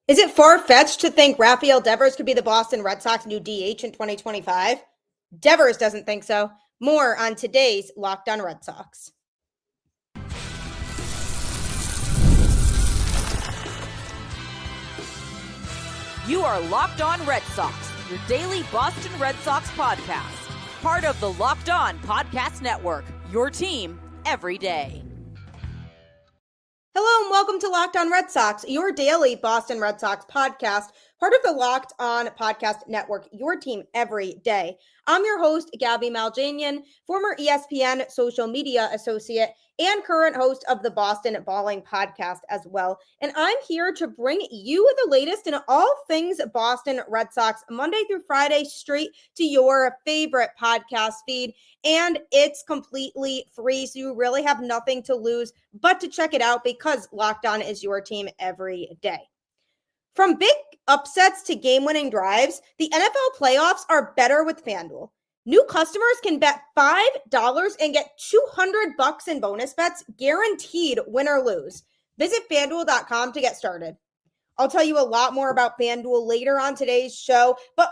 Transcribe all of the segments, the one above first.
Is it far-fetched to think Rafael Devers could be the Boston Red Sox new DH in 2025? Devers doesn't think so. More on today's Locked On Red Sox. You are Locked On Red Sox, your daily Boston Red Sox podcast. Part of the Locked On Podcast Network, your team every day. Hello and welcome to Locked On Red Sox, your daily Boston Red Sox podcast, part of the Locked On Podcast Network, your team every day. I'm your host, Gabby Hurlbut, former ESPN social media associate and current host of the Boston Balling podcast as well. And I'm here to bring you the latest in all things Boston Red Sox, Monday through Friday, straight to your favorite podcast feed. And it's completely free, so you really have nothing to lose but to check it out because Locked On is your team every day. From big upsets to game-winning drives, the NFL playoffs are better with FanDuel. New customers can bet $5 and get $200 in bonus bets, guaranteed win or lose. Visit FanDuel.com to get started. I'll tell you a lot more about FanDuel later on today's show, but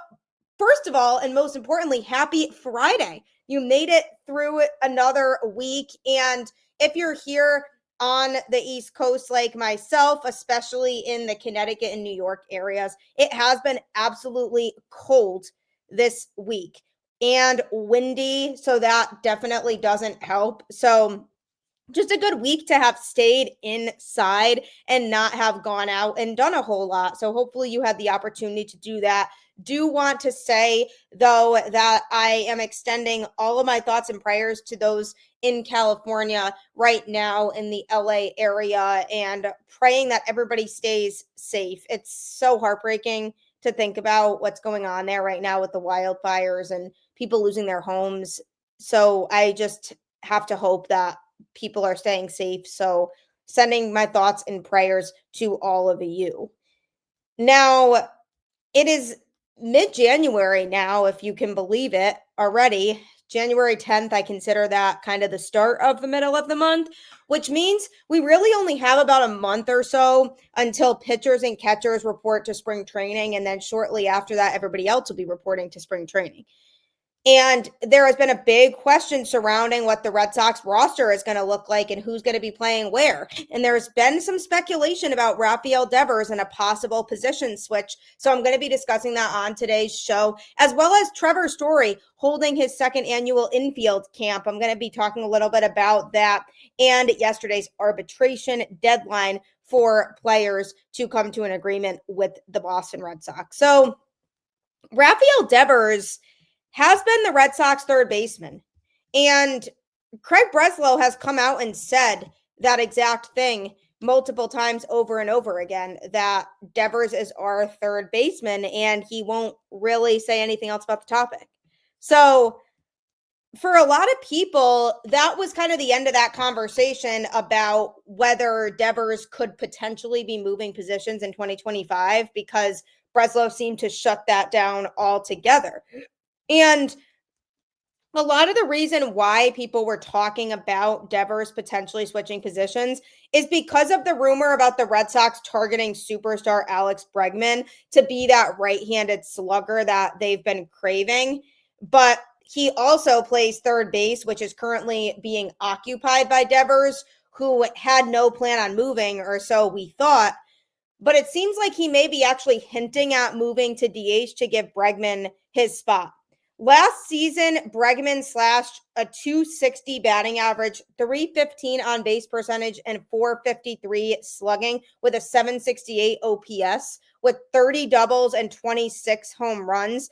first of all, and most importantly, happy Friday. You made it through another week, and if you're here on the East Coast like myself, especially in the Connecticut and New York areas, it has been absolutely cold this week and windy, so that definitely doesn't help. So just a good week to have stayed inside and not have gone out and done a whole lot. So hopefully you had the opportunity to do that. Do want to say, though, that I am extending all of my thoughts and prayers to those in California right now in the LA area and praying that everybody stays safe. It's so heartbreaking to think about what's going on there right now with the wildfires and people losing their homes. So I just have to hope that people are staying safe. So sending my thoughts and prayers to all of you. Now, it is mid-January now, if you can believe it already. January 10th, I consider that kind of the start of the middle of the month, which means we really only have about a month or so until pitchers and catchers report to spring training. And then shortly after that, everybody else will be reporting to spring training. And there has been a big question surrounding what the Red Sox roster is going to look like and who's going to be playing where. And there's been some speculation about Rafael Devers and a possible position switch. So I'm going to be discussing that on today's show, as well as Trevor Story holding his second annual infield camp. I'm going to be talking a little bit about that and yesterday's arbitration deadline for players to come to an agreement with the Boston Red Sox. So Rafael Devers has been the Red Sox third baseman. And Craig Breslow has come out and said that exact thing multiple times over and over again, that Devers is our third baseman, and he won't really say anything else about the topic. So for a lot of people, that was kind of the end of that conversation about whether Devers could potentially be moving positions in 2025, because Breslow seemed to shut that down altogether. And a lot of the reason why people were talking about Devers potentially switching positions is because of the rumor about the Red Sox targeting superstar Alex Bregman to be that right-handed slugger that they've been craving. But he also plays third base, which is currently being occupied by Devers, who had no plan on moving, or so we thought. But it seems like he may be actually hinting at moving to DH to give Bregman his spot. Last season, Bregman slashed a .260 batting average, .315 on base percentage, and .453 slugging with a .768 OPS with 30 doubles and 26 home runs.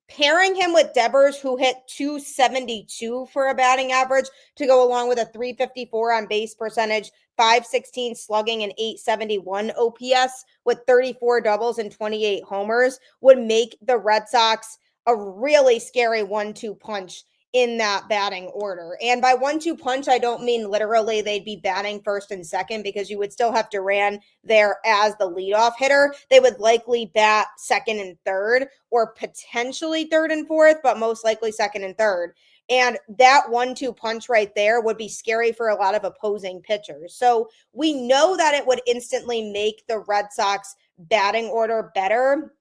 Pairing him with Devers, who hit .272 for a batting average to go along with a .354 on base percentage, .516 slugging, and .871 OPS with 34 doubles and 28 homers, would make the Red Sox a really scary 1-2 punch in that batting order. And by 1-2 punch, I don't mean literally they'd be batting first and second, because you would still have Duran there as the leadoff hitter. They would likely bat second and third, or potentially third and fourth, but most likely second and third. And that 1-2 punch right there would be scary for a lot of opposing pitchers. So we know that it would instantly make the Red Sox batting order better.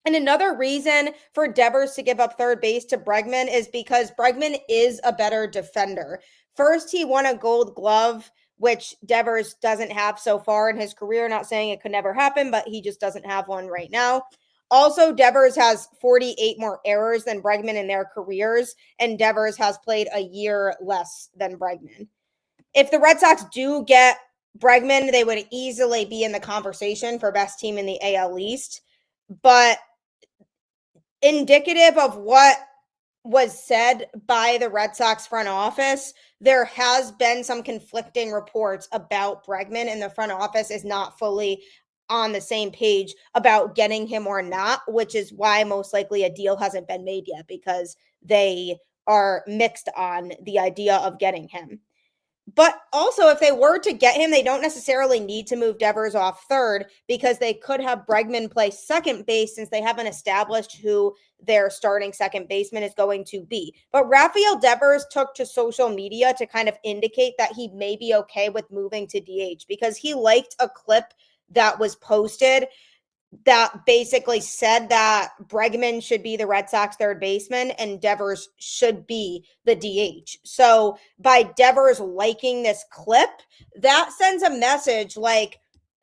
And another reason for Devers to give up third base to Bregman is because Bregman is a better defender. First, he won a Gold Glove, which Devers doesn't have so far in his career. Not saying it could never happen, but he just doesn't have one right now. Also, Devers has 48 more errors than Bregman in their careers, and Devers has played a year less than Bregman. If the Red Sox do get Bregman, they would easily be in the conversation for best team in the AL East. But indicative of what was said by the Red Sox front office, there has been some conflicting reports about Bregman, and the front office is not fully on the same page about getting him or not, which is why most likely a deal hasn't been made yet, because they are mixed on the idea of getting him. But also, if they were to get him, they don't necessarily need to move Devers off third, because they could have Bregman play second base since they haven't established who their starting second baseman is going to be. But Rafael Devers took to social media to kind of indicate that he may be okay with moving to DH, because he liked a clip that was posted that basically said that Bregman should be the Red Sox third baseman and Devers should be the DH. So by Devers liking this clip, that sends a message like,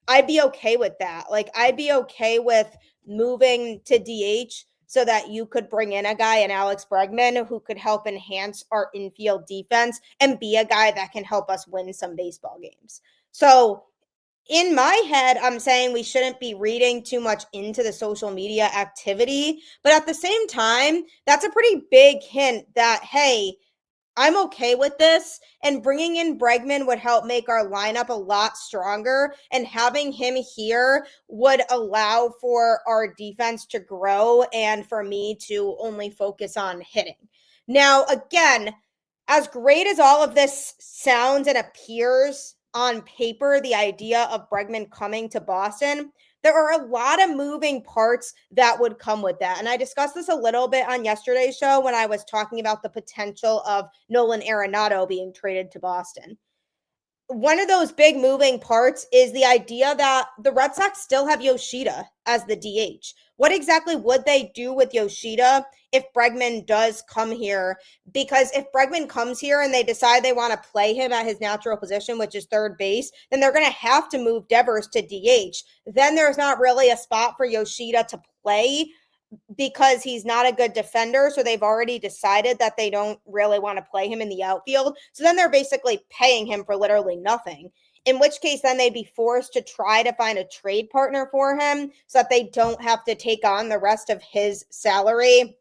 I'd be okay with that. Like, I'd be okay with moving to DH so that you could bring in a guy in Alex Bregman who could help enhance our infield defense and be a guy that can help us win some baseball games. So in my head, I'm saying we shouldn't be reading too much into the social media activity. But at the same time, that's a pretty big hint that, hey, I'm okay with this. And bringing in Bregman would help make our lineup a lot stronger. And having him here would allow for our defense to grow and for me to only focus on hitting. Now, again, as great as all of this sounds and appears on paper, the idea of Bregman coming to Boston, there are a lot of moving parts that would come with that. And I discussed this a little bit on yesterday's show when I was talking about the potential of Nolan Arenado being traded to Boston. One of those big moving parts is the idea that the Red Sox still have Yoshida as the DH. What exactly would they do with Yoshida if Bregman does come here? Because if Bregman comes here and they decide they want to play him at his natural position, which is third base, then they're going to have to move Devers to DH. Then there's not really a spot for Yoshida to play because he's not a good defender. So they've already decided that they don't really want to play him in the outfield. So then they're basically paying him for literally nothing. In which case, then they'd be forced to try to find a trade partner for him so that they don't have to take on the rest of his salary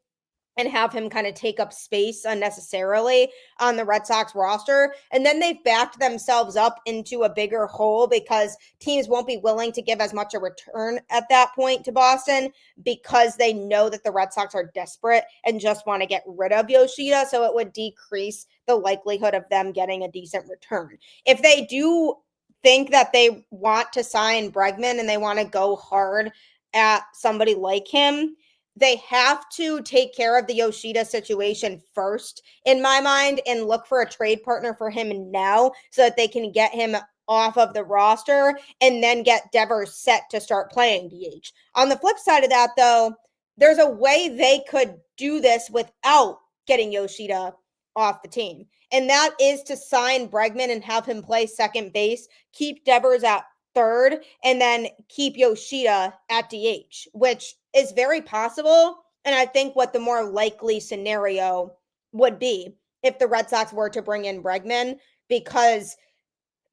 and have him kind of take up space unnecessarily on the Red Sox roster. And then they've backed themselves up into a bigger hole because teams won't be willing to give as much a return at that point to Boston because they know that the Red Sox are desperate and just want to get rid of Yoshida. So it would decrease the likelihood of them getting a decent return. If they do think that they want to sign Bregman and they want to go hard at somebody like him, they have to take care of the Yoshida situation first, in my mind, and look for a trade partner for him now so that they can get him off of the roster and then get Devers set to start playing DH. On the flip side of that, though, there's a way they could do this without getting Yoshida off the team. And that is to sign Bregman and have him play second base, keep Devers at third, and then keep Yoshida at DH, which is very possible. And I think what the more likely scenario would be if the Red Sox were to bring in Bregman, because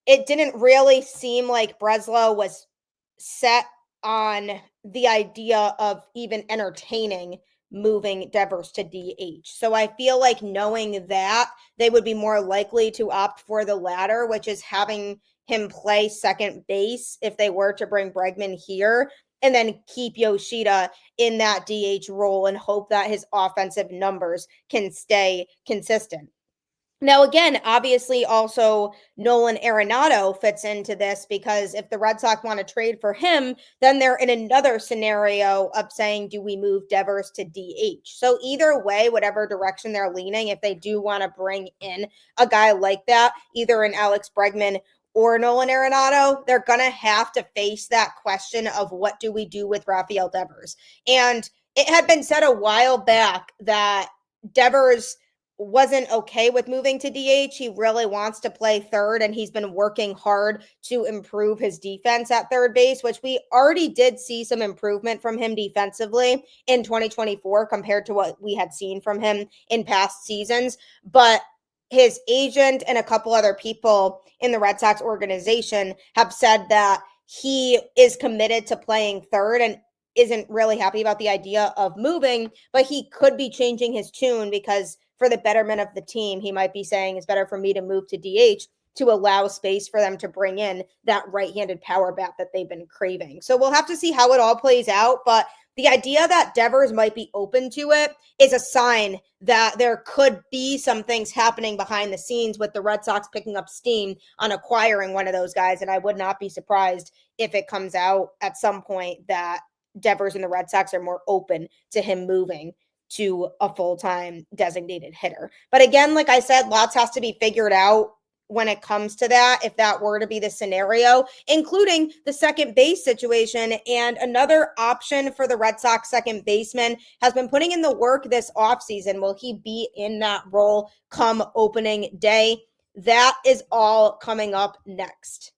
it didn't really seem like Breslow was set on the idea of even entertaining moving Devers to DH. So I feel like knowing that, they would be more likely to opt for the latter, which is having him play second base if they were to bring Bregman here, and then keep Yoshida in that DH role and hope that his offensive numbers can stay consistent. Now, again, obviously also Nolan Arenado fits into this because if the Red Sox want to trade for him, then they're in another scenario of saying, do we move Devers to DH? So either way, whatever direction they're leaning, if they do want to bring in a guy like that, either an Alex Bregman or Nolan Arenado, they're going to have to face that question of what do we do with Rafael Devers. And it had been said a while back that Devers wasn't okay with moving to DH. He really wants to play third, and he's been working hard to improve his defense at third base, which we already did see some improvement from him defensively in 2024 compared to what we had seen from him in past seasons. But his agent and a couple other people in the Red Sox organization have said that he is committed to playing third and isn't really happy about the idea of moving, but he could be changing his tune because for the betterment of the team, he might be saying it's better for me to move to DH to allow space for them to bring in that right-handed power bat that they've been craving. So we'll have to see how it all plays out, but the idea that Devers might be open to it is a sign that there could be some things happening behind the scenes with the Red Sox picking up steam on acquiring one of those guys, and I would not be surprised if it comes out at some point that Devers and the Red Sox are more open to him moving to a full-time designated hitter. But again, like I said, lots has to be figured out when it comes to that, if that were to be the scenario, including the second base situation. And another option for the Red Sox second baseman has been putting in the work this offseason. Will he be in that role come opening day? That is all coming up next.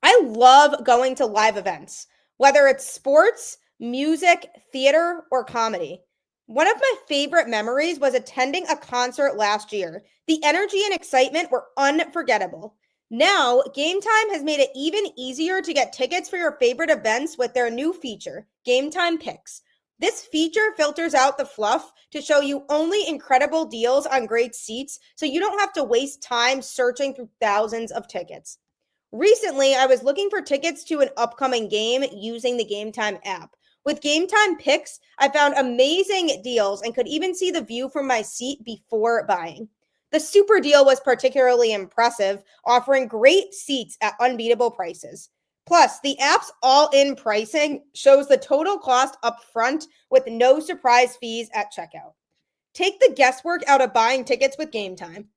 I love going to live events, whether it's sports, music, theater, or comedy. One of my favorite memories was attending a concert last year. The energy and excitement were unforgettable. Now, Game Time has made it even easier to get tickets for your favorite events with their new feature, Game Time Picks. This feature filters out the fluff to show you only incredible deals on great seats, so you don't have to waste time searching through thousands of tickets. Recently, I was looking for tickets to an upcoming game using the Game Time app. With Game Time Picks, I found amazing deals and could even see the view from my seat before buying. The super deal was particularly impressive, offering great seats at unbeatable prices. Plus, the app's all-in pricing shows the total cost up front with no surprise fees at checkout. Take the guesswork out of buying tickets with Game Time.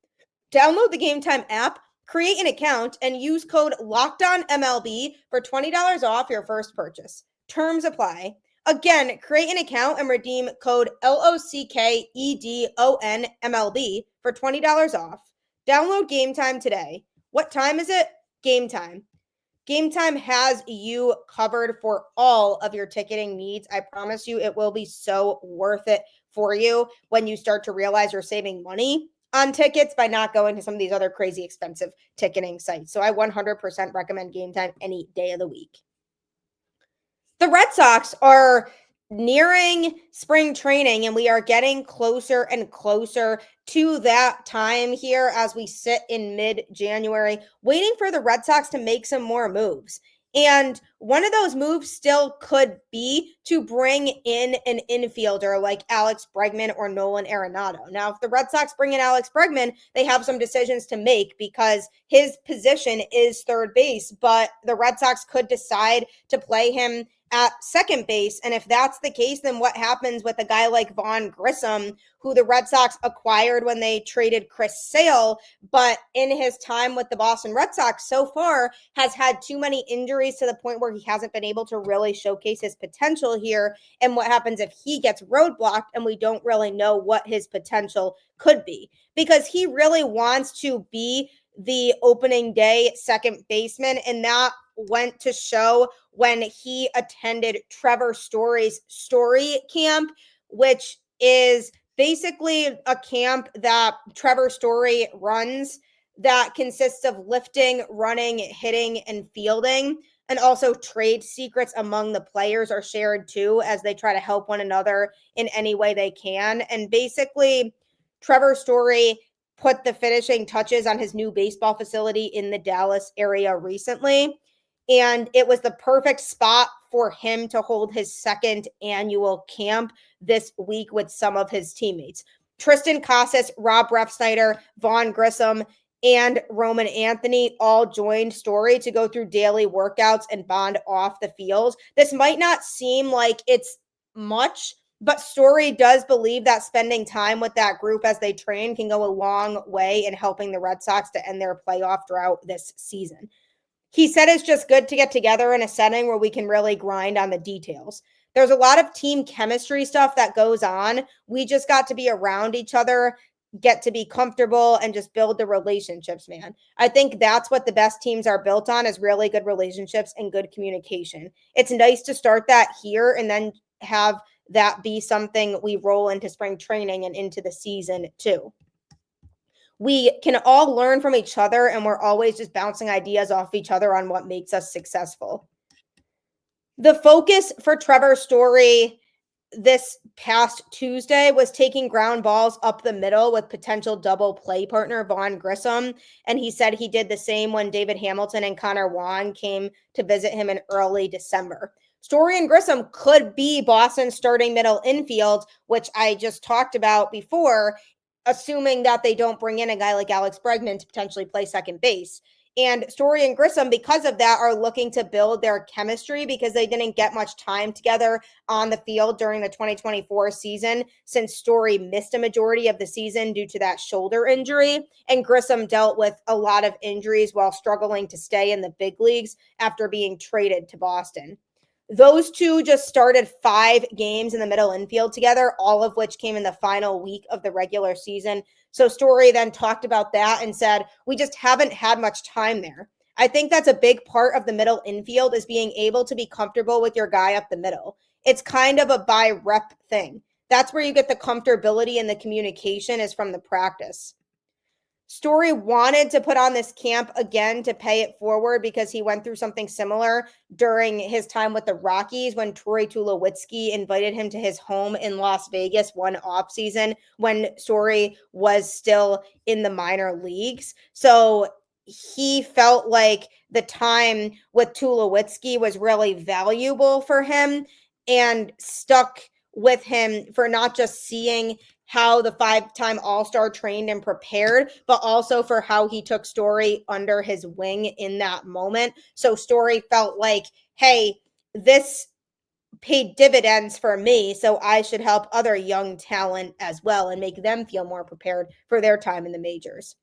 Download the Game Time app, create an account, and use code LOCKEDONMLB for $20 off your first purchase. Terms apply. Again, create an account and redeem code LOCKEDONMLB for $20 off. Download Game Time today. What time is it? Game Time. Game Time has you covered for all of your ticketing needs. I promise you it will be so worth it for you when you start to realize you're saving money on tickets by not going to some of these other crazy expensive ticketing sites. So I 100% recommend Game Time any day of the week. The Red Sox are nearing spring training, and we are getting closer and closer to that time here as we sit in mid-January, waiting for the Red Sox to make some more moves. And one of those moves still could be to bring in an infielder like Alex Bregman or Nolan Arenado. Now, if the Red Sox bring in Alex Bregman, they have some decisions to make because his position is third base, but the Red Sox could decide to play him at second base. And if that's the case, then what happens with a guy like Vaughn Grissom, who the Red Sox acquired when they traded Chris Sale, but in his time with the Boston Red Sox so far has had too many injuries to the point where he hasn't been able to really showcase his potential here. And what happens if he gets roadblocked and we don't really know what his potential could be? Because he really wants to be the opening day second baseman, and that went to show when he attended Trevor Story's Story Camp, which is basically a camp that Trevor Story runs that consists of lifting, running, hitting, and fielding. And also trade secrets among the players are shared too as they try to help one another in any way they can. And basically, Trevor Story put the finishing touches on his new baseball facility in the Dallas area recently. And it was the perfect spot for him to hold his second annual camp this week with some of his teammates. Triston, Casas, Rob Refsnyder, Vaughn Grissom, and Roman Anthony all joined Story to go through daily workouts and bond off the field. This might not seem like it's much, But Story does believe that spending time with that group as they train can go a long way in helping the Red Sox to end their playoff drought this season. He said it's just good to get together in a setting where we can really grind on the details. There's a lot of team chemistry stuff that goes on. We just got to be around each other, get to be comfortable, and just build the relationships, man. I think that's what the best teams are built on, is really good relationships and good communication. It's nice to start that here and then have that be something we roll into spring training and into the season too. We can all learn from each other, and we're always just bouncing ideas off each other on what makes us successful. The focus for Trevor Story this past Tuesday was taking ground balls up the middle with potential double play partner Vaughn Grissom. And he said he did the same when David Hamilton and Connor Vaughn came to visit him in early December. Story and Grissom could be Boston's starting middle infield, which I just talked about before, assuming that they don't bring in a guy like Alex Bregman to potentially play second base. And Story and Grissom, because of that, are looking to build their chemistry because they didn't get much time together on the field during the 2024 season, since Story missed a majority of the season due to that shoulder injury. And Grissom dealt with a lot of injuries while struggling to stay in the big leagues after being traded to Boston. Those two just started 5 games in the middle infield together, all of which came in the final week of the regular season. So Story then talked about that and said, we just haven't had much time there. I think that's a big part of the middle infield, is being able to be comfortable with your guy up the middle. It's kind of a by rep thing. That's where you get the comfortability, and the communication is from the practice. Story wanted to put on this camp again to pay it forward because he went through something similar during his time with the Rockies when Troy Tulowitzki invited him to his home in Las Vegas one offseason when Story was still in the minor leagues. So he felt like the time with Tulowitzki was really valuable for him and stuck with him for not just seeing how the 5-time All-Star trained and prepared, but also for how he took Story under his wing in that moment. So Story felt like, hey, this paid dividends for me, so I should help other young talent as well and make them feel more prepared for their time in the majors.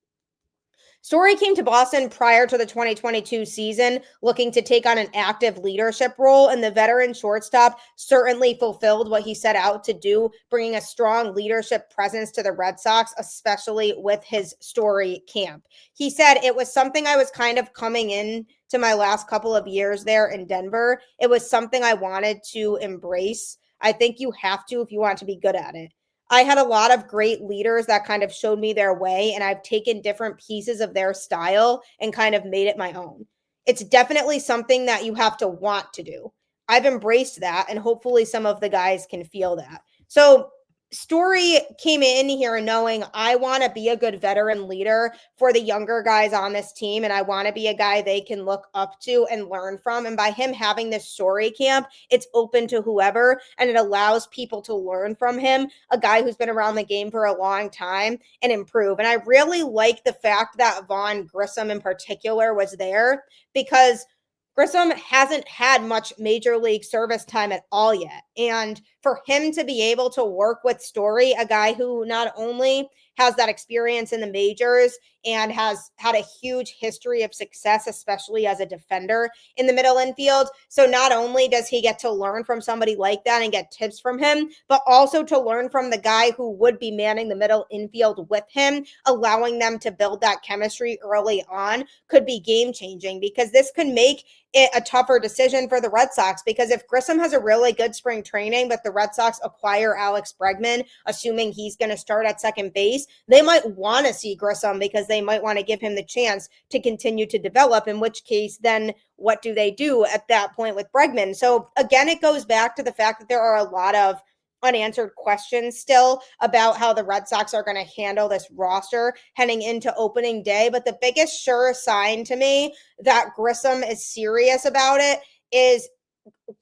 Story came to Boston prior to the 2022 season looking to take on an active leadership role, and the veteran shortstop certainly fulfilled what he set out to do, bringing a strong leadership presence to the Red Sox, especially with his Story camp. He said, it was something I was kind of coming in to my last couple of years there in Denver. It was something I wanted to embrace. I think you have to if you want to be good at it. I had a lot of great leaders that kind of showed me their way, and I've taken different pieces of their style and kind of made it my own. It's definitely something that you have to want to do. I've embraced that, and hopefully some of the guys can feel that. So Story came in here knowing I want to be a good veteran leader for the younger guys on this team, and I want to be a guy they can look up to and learn from. And by him having this Story camp, it's open to whoever, and it allows people to learn from him, a guy who's been around the game for a long time, and improve. And I really like the fact that Vaughn Grissom in particular was there, because Grissom hasn't had much major league service time at all yet. And for him to be able to work with Story, a guy who not only has that experience in the majors and has had a huge history of success, especially as a defender in the middle infield. So not only does he get to learn from somebody like that and get tips from him, but also to learn from the guy who would be manning the middle infield with him, allowing them to build that chemistry early on could be game changing, because this could make it a tougher decision for the Red Sox. Because if Grissom has a really good spring training, but the Red Sox acquire Alex Bregman, assuming he's going to start at second base, they might want to see Grissom because they might want to give him the chance to continue to develop, in which case then what do they do at that point with Bregman? So again, it goes back to the fact that there are a lot of unanswered questions still about how the Red Sox are going to handle this roster heading into opening day. But the biggest sure sign to me that Grissom is serious about it is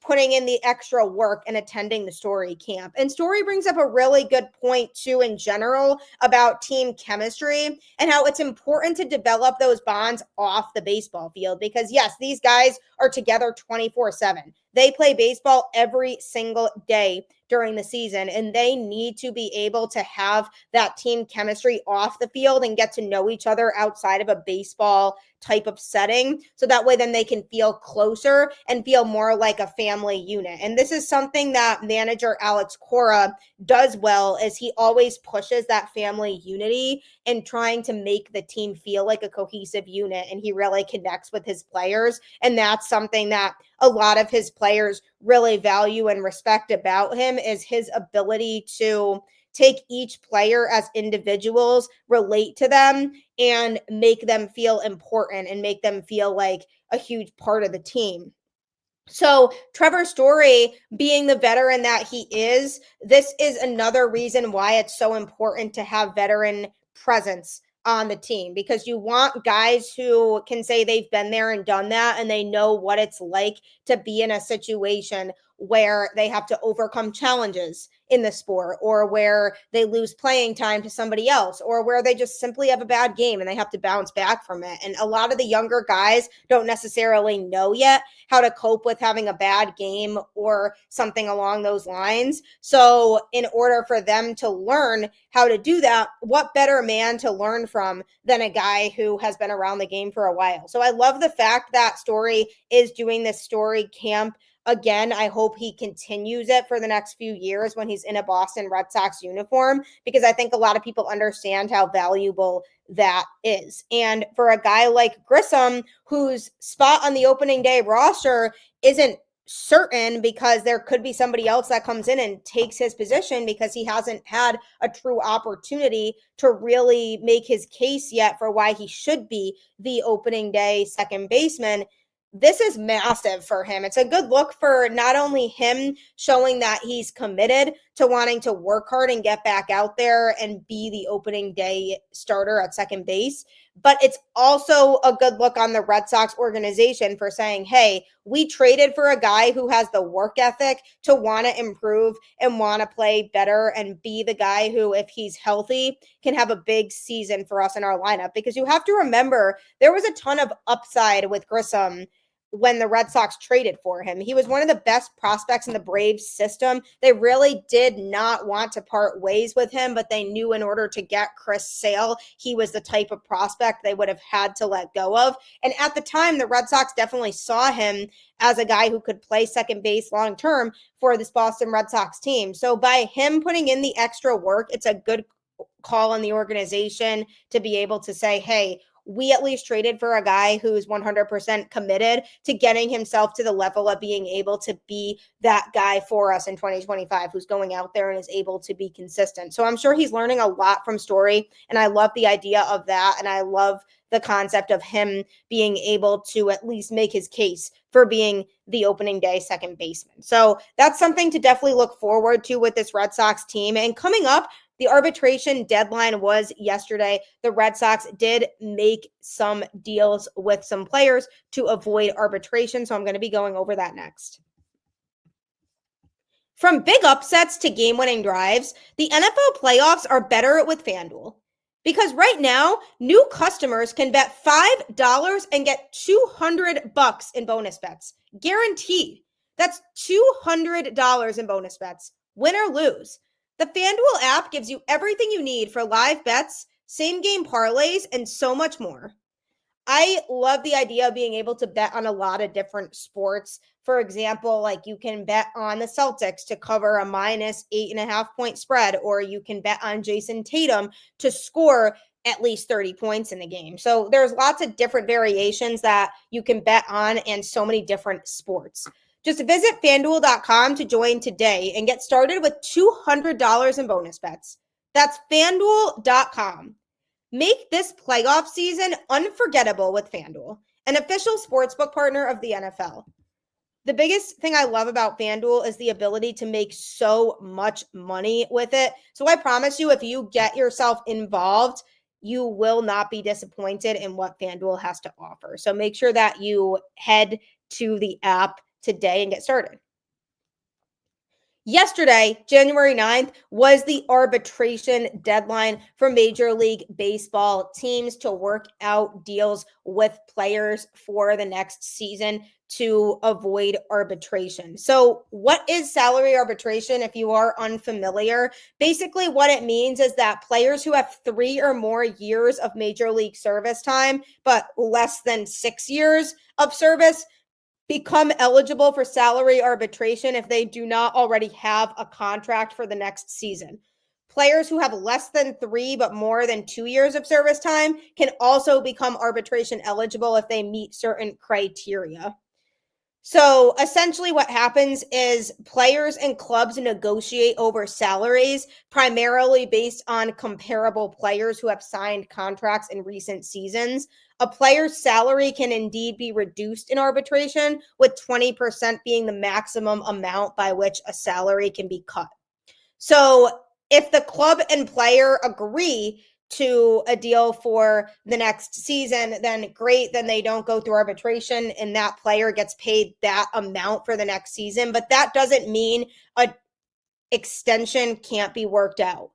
putting in the extra work and attending the Story camp. And Story brings up a really good point too in general about team chemistry and how it's important to develop those bonds off the baseball field, because yes, these guys are together 24/7. They play baseball every single day during the season, and they need to be able to have that team chemistry off the field and get to know each other outside of a baseball type of setting, so that way then they can feel closer and feel more like a family unit. And this is something that manager Alex Cora does well, is he always pushes that family unity and trying to make the team feel like a cohesive unit, and he really connects with his players, and that's something that a lot of his players really value and respect about him, is his ability to take each player as individuals, relate to them, and make them feel important and make them feel like a huge part of the team. So Trevor Story, being the veteran that he is, this is another reason why it's so important to have veteran presence on the team, because you want guys who can say they've been there and done that, and they know what it's like to be in a situation where they have to overcome challenges in the sport, or where they lose playing time to somebody else, or where they just simply have a bad game and they have to bounce back from it. And a lot of the younger guys don't necessarily know yet how to cope with having a bad game or something along those lines. So in order for them to learn how to do that, what better man to learn from than a guy who has been around the game for a while? So I love the fact that Story is doing this Story camp. Again, I hope he continues it for the next few years when he's in a Boston Red Sox uniform, because I think a lot of people understand how valuable that is. And for a guy like Grissom, whose spot on the opening day roster isn't certain, because there could be somebody else that comes in and takes his position, because he hasn't had a true opportunity to really make his case yet for why he should be the opening day second baseman. This is massive for him. It's a good look for not only him showing that he's committed to wanting to work hard and get back out there and be the opening day starter at second base, but it's also a good look on the Red Sox organization for saying, hey, we traded for a guy who has the work ethic to want to improve and want to play better and be the guy who, if he's healthy, can have a big season for us in our lineup. Because you have to remember, there was a ton of upside with Grissom when the Red Sox traded for him. He was one of the best prospects in the Braves system. They really did not want to part ways with him, but they knew in order to get Chris Sale, he was the type of prospect they would have had to let go of. And at the time, the Red Sox definitely saw him as a guy who could play second base long term for this Boston Red Sox team. So by him putting in the extra work, it's a good call on the organization to be able to say, hey, we at least traded for a guy who's 100% committed to getting himself to the level of being able to be that guy for us in 2025, who's going out there and is able to be consistent. So I'm sure he's learning a lot from Story, and I love the idea of that. And I love the concept of him being able to at least make his case for being the opening day second baseman. So that's something to definitely look forward to with this Red Sox team. And coming up, the arbitration deadline was yesterday. The Red Sox did make some deals with some players to avoid arbitration, so I'm going to be going over that next. From big upsets to game-winning drives, the NFL playoffs are better with FanDuel. Because right now, new customers can bet $5 and get $200 in bonus bets. Guaranteed. That's $200 in bonus bets, win or lose. The FanDuel app gives you everything you need for live bets, same-game parlays, and so much more. I love the idea of being able to bet on a lot of different sports. For example, like you can bet on the Celtics to cover a minus 8.5 point spread, or you can bet on Jason Tatum to score at least 30 points in the game. So there's lots of different variations that you can bet on and so many different sports. Just visit FanDuel.com to join today and get started with $200 in bonus bets. That's FanDuel.com. Make this playoff season unforgettable with FanDuel, an official sportsbook partner of the NFL. The biggest thing I love about FanDuel is the ability to make so much money with it. So I promise you, if you get yourself involved, you will not be disappointed in what FanDuel has to offer. So make sure that you head to the app today and get started. Yesterday, January 9th, was the arbitration deadline for Major League Baseball teams to work out deals with players for the next season to avoid arbitration. So, what is salary arbitration if you are unfamiliar? Basically, what it means is that players who have 3 or more years of Major League service time, but less than 6 years of service, become eligible for salary arbitration if they do not already have a contract for the next season. Players who have less than 3 but more than 2 years of service time can also become arbitration eligible if they meet certain criteria. So essentially what happens is players and clubs negotiate over salaries primarily based on comparable players who have signed contracts in recent seasons. A player's salary can indeed be reduced in arbitration, with 20% being the maximum amount by which a salary can be cut. So if the club and player agree to a deal for the next season, then great, then they don't go through arbitration and that player gets paid that amount for the next season. But that doesn't mean a extension can't be worked out.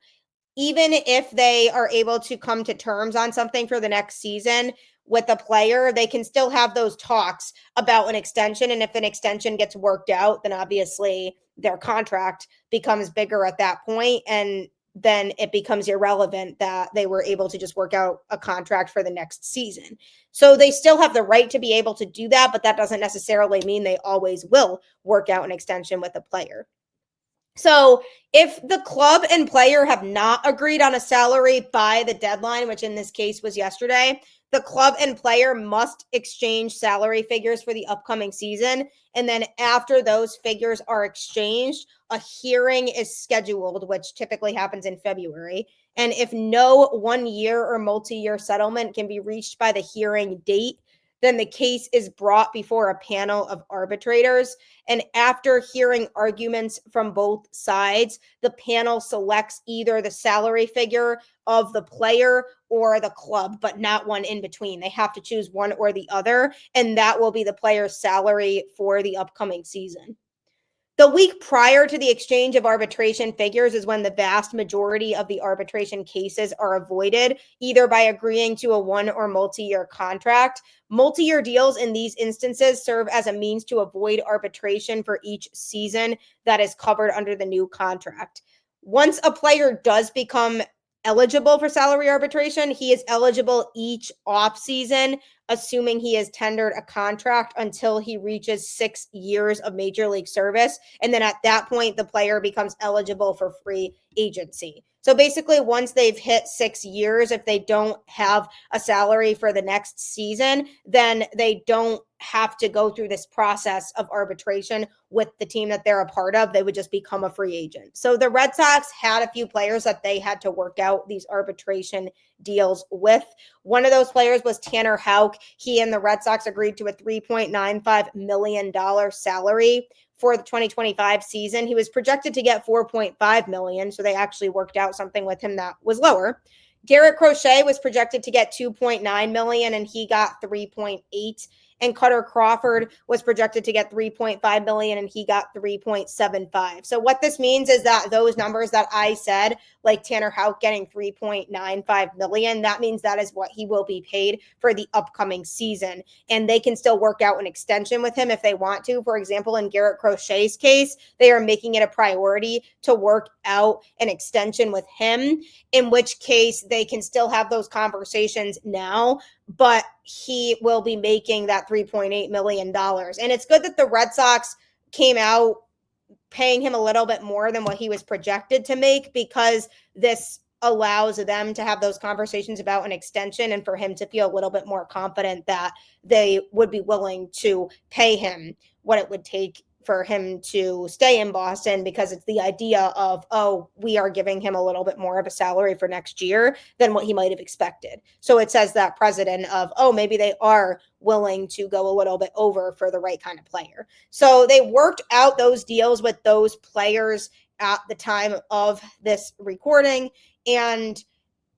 Even if they are able to come to terms on something for the next season with a player, they can still have those talks about an extension. And if an extension gets worked out, then obviously their contract becomes bigger at that point, and then it becomes irrelevant that they were able to just work out a contract for the next season. So they still have the right to be able to do that, but that doesn't necessarily mean they always will work out an extension with a player. So if the club and player have not agreed on a salary by the deadline, which in this case was yesterday, the club and player must exchange salary figures for the upcoming season. And then after those figures are exchanged, a hearing is scheduled, which typically happens in February. And if no 1 year or multi-year settlement can be reached by the hearing date, then the case is brought before a panel of arbitrators. And after hearing arguments from both sides, the panel selects either the salary figure of the player or the club, but not one in between. They have to choose one or the other, and that will be the player's salary for the upcoming season. The week prior to the exchange of arbitration figures is when the vast majority of the arbitration cases are avoided, either by agreeing to a 1 or multi-year contract. Multi-year deals in these instances serve as a means to avoid arbitration for each season that is covered under the new contract. Once a player does become eligible for salary arbitration, he is eligible each offseason, assuming he has tendered a contract until he reaches 6 years of Major League service. And then at that point, the player becomes eligible for free agency. So basically, once they've hit 6 years, if they don't have a salary for the next season, then they don't have to go through this process of arbitration with the team that they're a part of. They would just become a free agent. So the Red Sox had a few players that they had to work out these arbitration deals with. One of those players was Tanner Houck. He and the Red Sox agreed to a $3.95 million salary for the 2025 season. He was projected to get $4.5 million, so they actually worked out something with him that was lower. Garrett Crochet was projected to get $2.9 million, and he got $3.8 million. And Kutter Crawford was projected to get $3.5 million, and he got $3.75 million. So what this means is that those numbers that I said, like Tanner Houck getting $3.95 million, that means that is what he will be paid for the upcoming season. And they can still work out an extension with him if they want to. For example, in Garrett Crochet's case, they are making it a priority to work out an extension with him, in which case they can still have those conversations now, but he will be making that $3.8 million. And it's good that the Red Sox came out paying him a little bit more than what he was projected to make, because this allows them to have those conversations about an extension and for him to feel a little bit more confident that they would be willing to pay him what it would take for him to stay in Boston, because it's the idea of, oh, we are giving him a little bit more of a salary for next year than what he might have expected. So it says that precedent of, oh, maybe they are willing to go a little bit over for the right kind of player. So they worked out those deals with those players at the time of this recording. And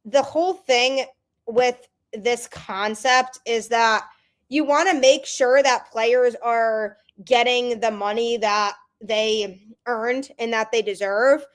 the whole thing with this concept is that you want to make sure that players are getting the money that they earned and that they deserve.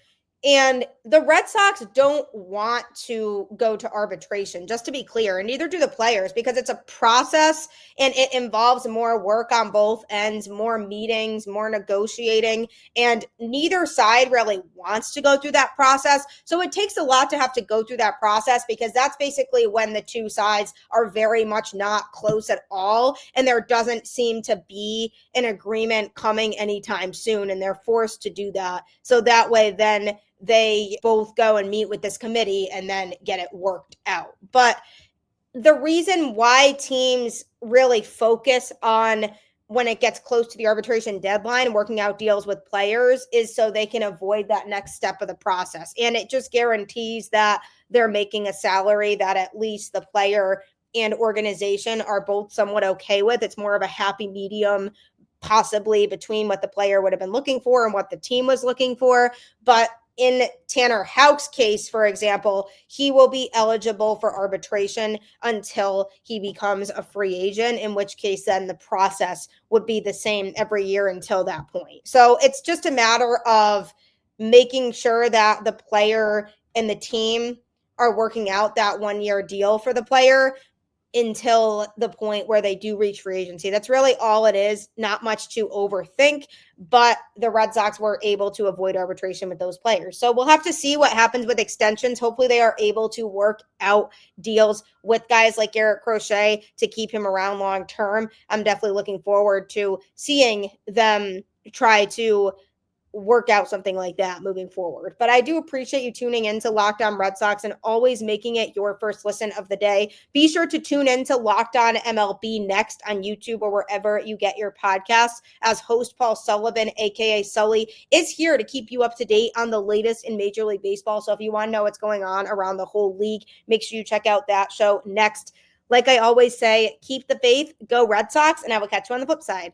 And the Red Sox don't want to go to arbitration, just to be clear, and neither do the players, because it's a process and it involves more work on both ends, more meetings, more negotiating, and neither side really wants to go through that process. So it takes a lot to have to go through that process, because that's basically when the two sides are very much not close at all, and there doesn't seem to be an agreement coming anytime soon, and they're forced to do that. So that way then they both go and meet with this committee and then get it worked out. But the reason why teams really focus on when it gets close to the arbitration deadline, working out deals with players, is so they can avoid that next step of the process. And it just guarantees that they're making a salary that at least the player and organization are both somewhat okay with. It's more of a happy medium, possibly between what the player would have been looking for and what the team was looking for. But in Tanner Houck's case, for example, he will be eligible for arbitration until he becomes a free agent, in which case then the process would be the same every year until that point. So it's just a matter of making sure that the player and the team are working out that 1-year deal for the player until the point where they do reach free agency. That's really all it is. Not much to overthink, but the Red Sox were able to avoid arbitration with those players. So we'll have to see what happens with extensions. Hopefully they are able to work out deals with guys like Garrett Crochet to keep him around long term. I'm definitely looking forward to seeing them try to work out something like that moving forward. But I do appreciate you tuning in to Locked On Red Sox and always making it your first listen of the day. Be sure to tune in to Locked On MLB next on YouTube or wherever you get your podcasts, as host Paul Sullivan, aka Sully, is here to keep you up to date on the latest in Major League Baseball. So if you want to know what's going on around the whole league, make sure you check out that show next. Like I always say, keep the faith, go Red Sox, and I will catch you on the flip side.